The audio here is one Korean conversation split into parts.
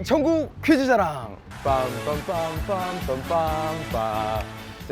전국 퀴즈 자랑 빰빰빰빰빰빰빰. 자,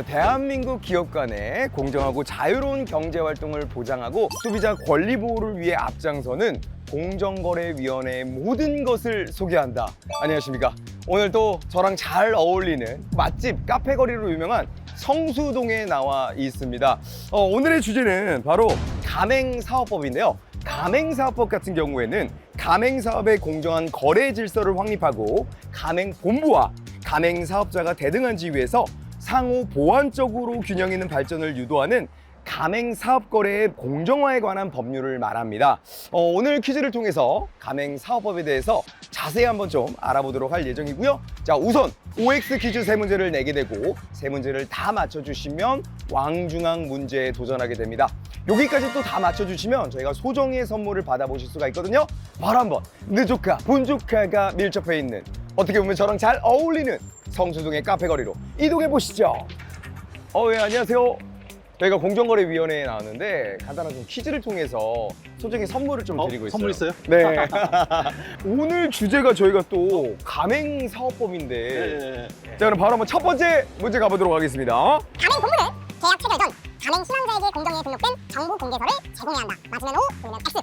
대한민국 기업 간의 공정하고 자유로운 경제 활동을 보장하고 소비자 권리 보호를 위해 앞장서는 공정거래위원회의 모든 것을 소개한다. 안녕하십니까. 오늘 또 저랑 잘 어울리는 맛집 카페거리로 유명한 성수동에 나와 있습니다. 오늘의 주제는 바로 가맹사업법인데요. 가맹사업법 같은 경우에는 가맹사업의 공정한 거래 질서를 확립하고 가맹본부와 가맹사업자가 대등한 지위에서 상호 보완적으로 균형 있는 발전을 유도하는 가맹사업거래의 공정화에 관한 법률을 말합니다. 오늘 퀴즈를 통해서 가맹사업법에 대해서 자세히 한번 좀 알아보도록 할 예정이고요. 자, 우선 OX 퀴즈 3문제를 내게 되고 3문제를 다 맞춰주시면 왕중왕 문제에 도전하게 됩니다. 여기까지 또 다 맞춰주시면 저희가 소정의 선물을 받아보실 수가 있거든요. 바로 한번 느조카, 본조카가 밀접해 있는, 어떻게 보면 저랑 잘 어울리는 성수동의 카페거리로 이동해 보시죠. 예, 안녕하세요. 저희가 공정거래위원회에 나왔는데 간단한 좀 퀴즈를 통해서 소정의 선물을 좀 드리고 있어요. 선물 있어요? 네. 오늘 주제가 저희가 또 가맹사업법인데 네. 자, 그럼 바로 한번 첫 번째 문제 가보도록 하겠습니다. 가맹본부는 계약 체결 전 가맹 신황자에게 공정에 등록된 정보 공개서를 제공해야 한다. 맞으면 O, 틀리면 X.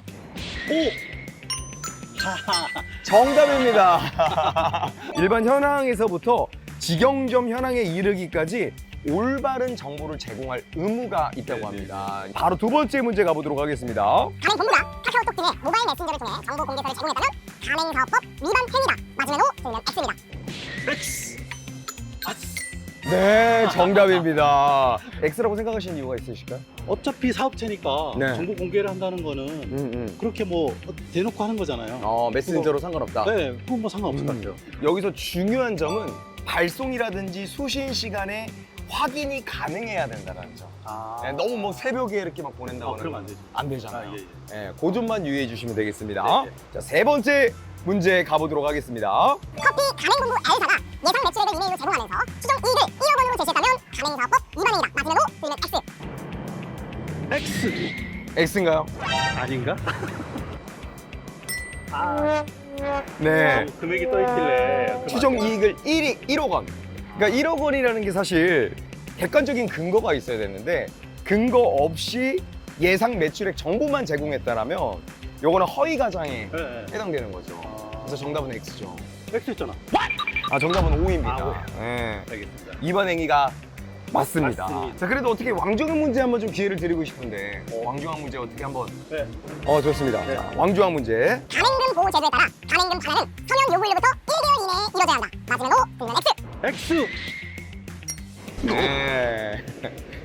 정답입니다. 일반 현황에서부터 직영점 현황에 이르기까지 올바른 정보를 제공할 의무가 있다고 합니다. 바로 두 번째 문제 가보도록 하겠습니다. 가맹본부가 카카오톡 등의 모바일 메신저를 통해 정보 공개서를 제공했다면 가맹사업법 위반 행위다. 맞으면 O, 틀리면 X입니다. X. 네, 정답입니다. X라고 생각하시는 이유가 있으실까요? 어차피 사업체니까 네. 정보 공개를 한다는 거는 그렇게 뭐 대놓고 하는 거잖아요. 메신저로 상관없다. 네, 그건 뭐 상관없을 것 같아요. 여기서 중요한 점은 발송이라든지 수신 시간에 확인이 가능해야 된다는 점. 네, 너무 뭐 새벽에 이렇게 막 보낸다거나 그러면 안 되죠. 안 되잖아요. 아, 예, 네, 그 점만 유의해 주시면 되겠습니다. 네, 네. 자, 세 번째 문제 가보도록 하겠습니다. 커피 가맹본부 L사가 예상 매출액을 이내로 제공하면서 추정 이익을 1억 원으로 제시했다면 가맹사업법 위반 행위다. 맞으면 O, 틀리면 X. X. X인가요? 아닌가? 네. 금액이 떠 있길래 추정 이익을 1억 원. 그러니까 1억 원이라는 게 사실 객관적인 근거가 있어야 되는데 근거 없이 예상 매출액 정보만 제공했다라면 요거는 허위 가장에 네. 해당되는 거죠. 그래서 정답은 X죠. X였잖아. 정답은 O입니다. 아, 네. 알겠습니다. 이번 행위가 맞습니다. 맞습니다. 자, 그래도 어떻게 왕중왕 문제 한번 좀 기회를 드리고 싶은데 왕중왕 문제 어떻게 한번 네. 좋습니다. 네. 자, 왕중왕 문제. 가맹금 보호 제도에 따라 가맹금 반환은 서면 요구일로부터 1개월 이내에 이뤄져야 한다. 맞으면 O, 틀리면 X. X. 네.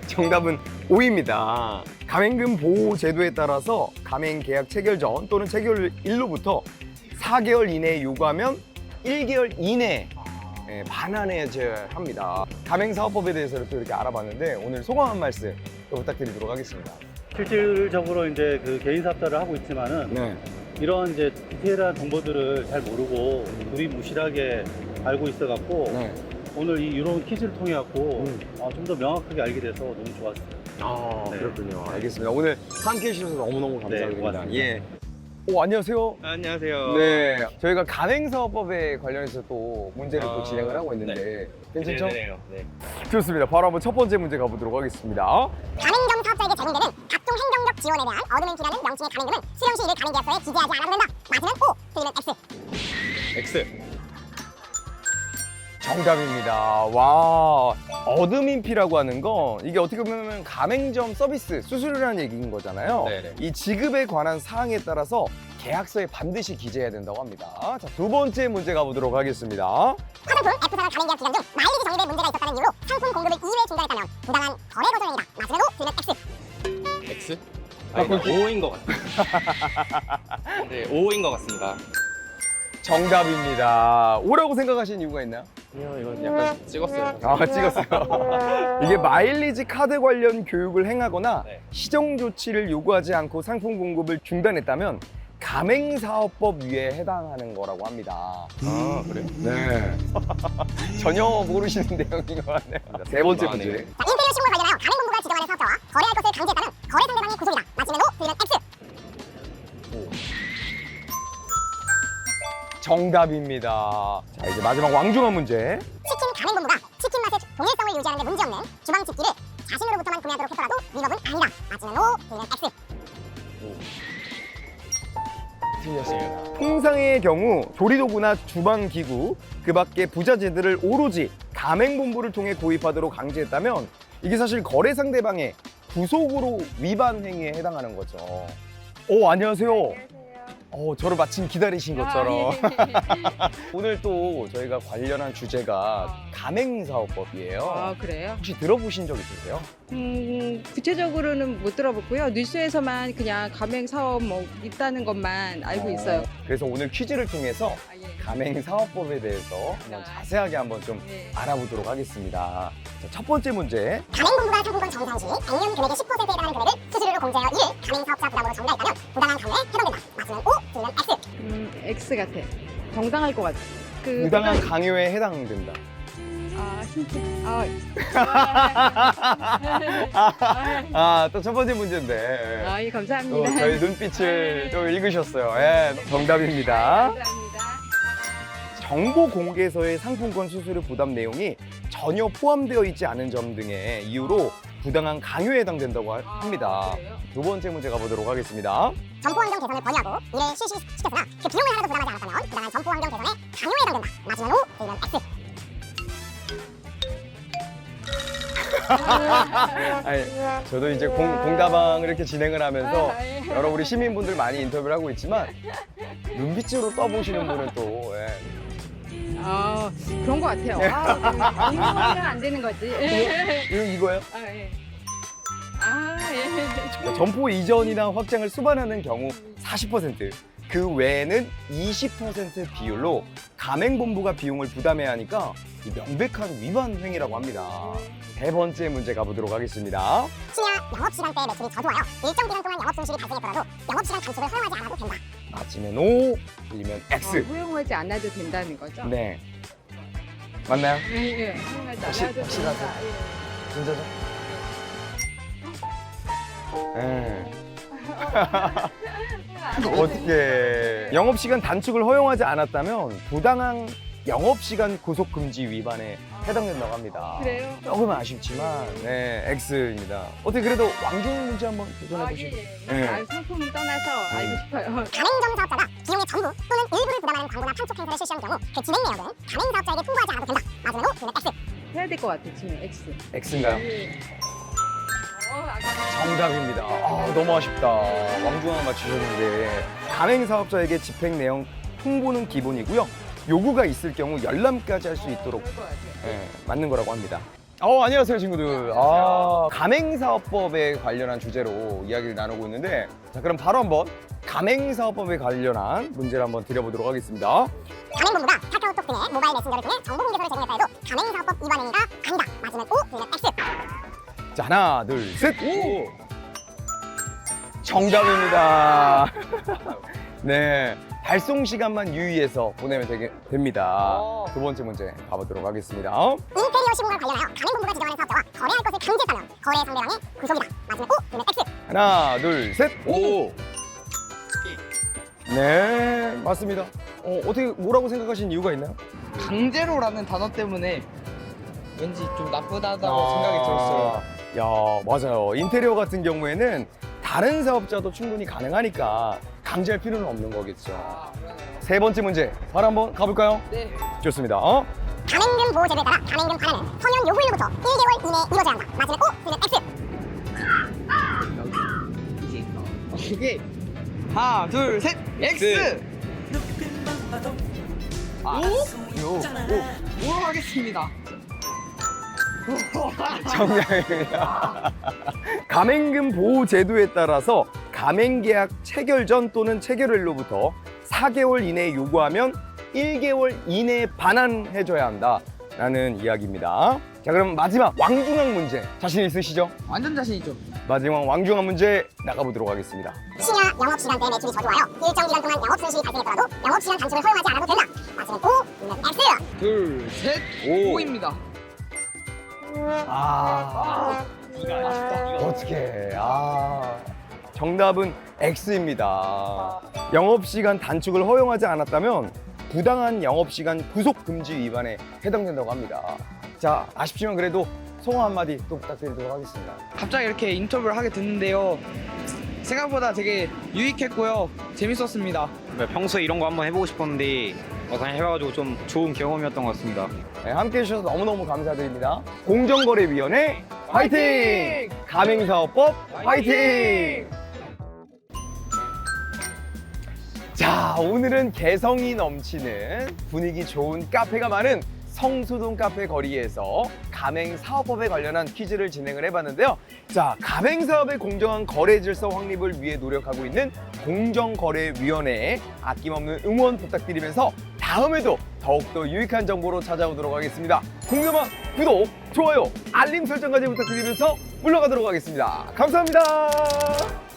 정답은 O입니다. 가맹금 보호 제도에 따라서 가맹 계약 체결 전 또는 체결일로부터 4개월 이내에 요구하면 1개월 이내에 반환해야 합니다. 가맹사업법에 대해서 또 이렇게 알아봤는데 오늘 소감 한 말씀 또 부탁드리도록 하겠습니다. 실질적으로 이제 그 개인 사업자를 하고 있지만은 네. 이런 이제 디테일한 정보들을 잘 모르고 두리뭉실하게 알고 있어갖고 네. 오늘 이런 퀴즈를 통해 갖고 좀 더 명확하게 알게 돼서 너무 좋았어요. 네. 그렇군요. 알겠습니다. 오늘 함께 해주셔서 너무너무 감사드립니다. 고맙습니다. 예. 안녕하세요. 안녕하세요. 네. 저희가 가맹사업법에 관련해서 또 문제를 또 진행을 하고 있는데 괜찮죠? 네네네요. 네. 좋습니다. 바로 한번 첫 번째 문제 가보도록 하겠습니다. 가맹점 사업자에게 제공되는 각종 행정적 지원에 대한 어드멘티라는 명칭의 가맹금은 수령 시 이를 가맹계약서에 기재하지 않아도 된다. 맞으면 O, 틀리면 X. X. 정답입니다. 와, 어드민피라고 하는 거 이게 어떻게 보면 가맹점 서비스 수수료라는 얘기인 거잖아요. 네네. 이 지급에 관한 사항에 따라서 계약서에 반드시 기재해야 된다고 합니다. 자, 두 번째 문제 가보도록 하겠습니다. 화장품 F사가 가맹계약 기간 중 마일리지 정립에 문제가 있었다는 이유로 상품 공급을 2회 중단했다면 부당한 거래 거절 행위다. 맞으면 O, 틀리면 X. X? 아니, O인 것 같아요. 네, O인 것 같습니다. 정답입니다. O라고 생각하시는 이유가 있나요? 아니요, 이건 약간 찍었어요. 찍었어요. 이게 마일리지 카드 관련 교육을 행하거나 네. 시정 조치를 요구하지 않고 상품 공급을 중단했다면 가맹사업법 위에 해당하는 거라고 합니다. 아, 그래요? 네. 전혀 모르시는 내용인 것 같네요. 세 번째 문제. 네. 자, 인테리어 시공을 관련하여 가맹본부가 지정하는 사업자와 거래할 것을 강제했다면 거래 상대방이 구속이다. 맞으면 O, 틀리면 X. 정답입니다. 자, 이제 마지막 왕중한 문제. 치킨 가맹본부가 치킨 맛의 동일성을 유지하는 데 문제없는 주방 집기를 자신으로부터만 구매하도록 했더라도 위법은 아니다. 맞으면 O, X는 X. 틀렸습니다. 통상의 경우 조리도구나 주방기구, 그 밖에 부자재들을 오로지 가맹본부를 통해 구입하도록 강제했다면 이게 사실 거래 상대방의 부속으로 위반 행위에 해당하는 거죠. 안녕하세요. 저를 마침 기다리신 것처럼. 오늘 또 저희가 관련한 주제가 가맹사업법이에요. 아, 그래요? 혹시 들어보신 적 있으세요? 구체적으로는 못 들어봤고요. 뉴스에서만 그냥 가맹 사업 뭐 있다는 것만 알고 있어요. 그래서 오늘 퀴즈를 통해서 아, 예. 가맹사업법에 대해서 한번 자세하게 한번 좀 네. 알아보도록 하겠습니다. 자, 첫 번째 문제. 가맹본부가 상품권 정산 시 100년 금액의 10%에 해당하는 금액을 수수료로 공제하여 이를 가맹사업자 부담으로 전가했다면 부당한 강요에 해당된다. 맞으면 O, X는 X. X 같아. 정당할 것 같아. 부당한 강요에 해당된다. 힌트. 또 첫 번째 문제인데. 예, 또 감사합니다. 저희 눈빛을 좀 읽으셨어요. 예, 네, 정답입니다. 감사합니다. 정보 공개서의 상품권 수수료 부담 내용이 전혀 포함되어 있지 않은 점 등의 이유로 부당한 강요에 해당된다고 합니다. 그래요? 두 번째 문제 가보도록 하겠습니다. 점포환경 개선을 권유하고 이를 실시시켰으나 그 비용을 하나도 부담하지 않았다면 부당한 점포환경 개선에 강요에 해당된다. 맞으면 O, X는 X. 아니, 저도 이제 공다방 이렇게 진행을 하면서 여러 우리 시민분들 많이 인터뷰를 하고 있지만 눈빛으로 떠보시는 분은 또 그런 것 같아요. 공유하면 안 되는 거지. 이거예요? 예. 점포 이전이나 확장을 수반하는 경우 40%, 그 외에는 20% 비율로 가맹본부가 비용을 부담해야 하니까 이 명백한 위반 행위라고 합니다. 세 번째 문제 가보도록 하겠습니다. 심야 영업시간대 매출이 저조하여 일정 기간 동안 영업 손실이 발생했더라도 영업시간 단축을 허용하지 않아도 된다. 맞으면 O, 틀리면 X. 허용하지 않아도 된다는 거죠? 네. 맞나요? 예. 허용하지 않아도 확실하세요? 된다. 예. 진짜죠? 네. 어떻게 영업시간 단축을 허용하지 않았다면 부당한 영업시간 구속금지 위반에 해당된다고 합니다. 그래요? 조금 아쉽지만 네, X입니다. 어떻게 그래도 왕중 문제 한번 도전해 보시죠. 네. 상품을 떠나서 알고 싶어요. 가맹점 사업자가 비용의 전부 또는 일부를 부담하는 광고나 판촉 행사를 실시한 경우 그 진행 내역은 가맹사업자에게 통보하지 않아도 된다. 맞으면 O, X는 X. 해야 될 것 같아, 지금 X. X인가요? 예. 정답입니다. 너무 아쉽다. 왕중왕 맞추셨는데 가맹사업자에게 집행 내용 통보는 기본이고요. 요구가 있을 경우 열람까지 할 수 있도록 그럴 것 같아요. 맞는 거라고 합니다. 안녕하세요 친구들. 가맹사업법에 관련한 주제로 이야기를 나누고 있는데 자 그럼 바로 한번 가맹사업법에 관련한 문제를 한번 드려보도록 하겠습니다. 가맹본부가 카카오톡 등의 모바일 메신저를 통해 정보 공개서를 제공했다 해도 가맹사업법 위반 행위가 아니다. 맞으면 O, X는 X. 자 하나 둘 셋. 오! 정답입니다. 네. 발송 시간만 유의해서 보내면 됩니다. 두 번째 문제 가보도록 하겠습니다. 인테리어 시공과 관련하여 가맹본부가 지정하는 사업자와 거래할 것을 강제했다면 거래 상대방의 구속이다. 맞으면 O, X는 X. 하나 둘 셋. 오! 네 맞습니다. 어떻게 뭐라고 생각하신 이유가 있나요? 강제로라는 단어 때문에 왠지 좀 나쁘다고 생각이 들었어요. 야 맞아요. 인테리어 같은 경우에는 다른 사업자도 충분히 가능하니까 강제할 필요는 없는 거겠죠. 세 번째 문제 바로 한번 가볼까요? 네. 좋습니다. 가맹금 보호 제도에 따라 가맹금 반환은 서면 요구일로부터 1개월 이내에 이루어져야 한다. 맞으면 O, X는 X. 그게 하나, 둘, 셋, X. 오 하겠습니다. 정답입니다. 가맹금 보호 제도에 따라서 가맹계약 체결 전 또는 체결일로부터 4개월 이내에 요구하면 1개월 이내에 반환해줘야 한다라는 이야기입니다. 자 그럼 마지막 왕중왕 문제 자신 있으시죠? 완전 자신이죠. 마지막 왕중왕 문제 나가보도록 하겠습니다. 심야 영업시간대 매출이 저조하여 일정 기간 동안 영업 손실이 발생했더라도 영업시간 단축을 허용하지 않아도 된다. 맞으면 O, X는 X. 둘, 셋, 오. O입니다. 어떻게 정답은 X입니다. 영업시간 단축을 허용하지 않았다면 부당한 영업시간 구속 금지 위반에 해당된다고 합니다. 자, 아쉽지만 그래도 소감 한마디 또 부탁드리도록 하겠습니다. 갑자기 이렇게 인터뷰를 하게 됐는데요. 생각보다 되게 유익했고요. 재밌었습니다. 평소에 이런 거 한번 해보고 싶었는데 그냥 해봐가지고 좀 좋은 경험이었던 것 같습니다. 네, 함께 해주셔서 너무너무 감사드립니다. 공정거래위원회 화이팅! 가맹사업법 화이팅! 자, 오늘은 개성이 넘치는 분위기 좋은 카페가 많은 성수동 카페 거리에서 가맹사업법에 관련한 퀴즈를 진행을 해봤는데요. 자, 가맹사업의 공정한 거래 질서 확립을 위해 노력하고 있는 공정거래위원회에 아낌없는 응원 부탁드리면서 다음에도 더욱더 유익한 정보로 찾아오도록 하겠습니다. 궁금한 구독, 좋아요, 알림 설정까지 부탁드리면서 물러가도록 하겠습니다. 감사합니다.